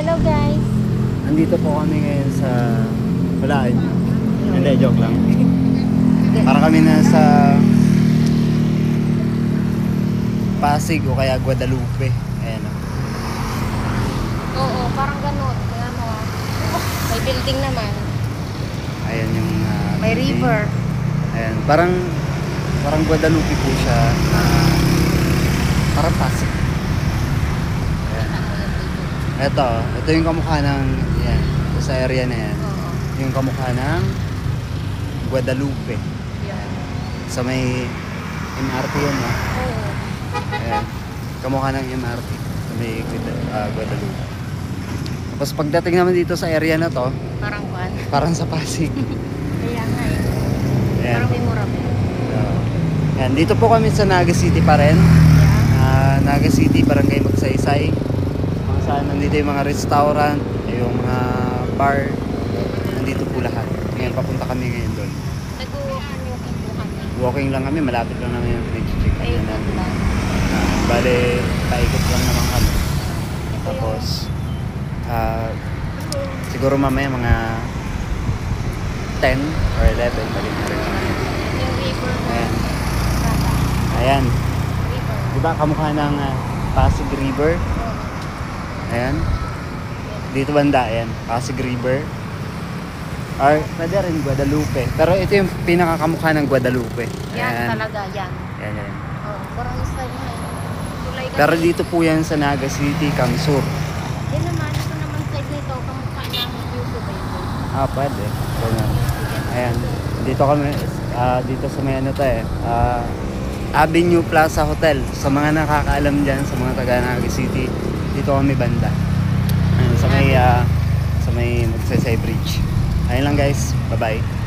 Hello guys. Nandito po kami ngayon sa Balaan. Hindi, joke lang. Para kami na sa Pasig o kaya Guadalupe. Ayan o. Oo, parang ganun. Kaya mo, may building naman. Ayan yung May building. river. Ayan, parang Guadalupe po siya. Parang Pasig. Ayan. Ito yung kamukha ng yan, sa area na yan. Oo. Yung kamukha ng Guadalupe. Yan. Sa may MRT yun, no? Oo. Ayan. Kamukha ng MRT sa may Guadalupe. Tapos pagdating naman dito sa area na to, Parang kuan. parang sa Pasig. Kaya nga eh. Ayan. Parang may mura pa. Ayan. Dito po kami sa Naga City pa rin. Yeah. Naga City, Barangay Magsaysay. Mga saan nandito yung mga restaurant, yung mga bar. Nandito po lahat. Ngayon papunta kami ngayon doon. Nag-walking po kami. Walking lang kami, malapit lang naman yung pinag-check Ayun namin. lang. Bale, paikot lang naman kami. Tapos, siguro mamaya mga 10 or 11 balik na rin kami. Yung river. Ayan. Rata. Ayan. River. Diba kamukha ng Pasig River? Oo. Ayan. Dito banda, ayan. Pasig River. Or pwede rin Guadalupe. Pero ito yung pinakakamukha ng Guadalupe. Yan talaga, yan. Ayan, ayan. Oo, parang style na eh. Tulay ka. Pero dito po yan sa Naga City, Kamsur. Yan naman, ito naman side nito, kamukha ng YouTube eh. Pwede. Ganyan. Ayan. Dito kami, dito sa may ano to eh. Avenue Plaza Hotel. Sa mga nakakaalam dyan, sa mga taga Naga City, dito kami banda. Ayan, sa may Magsaysay Bridge. Ayun lang guys. Bye-bye.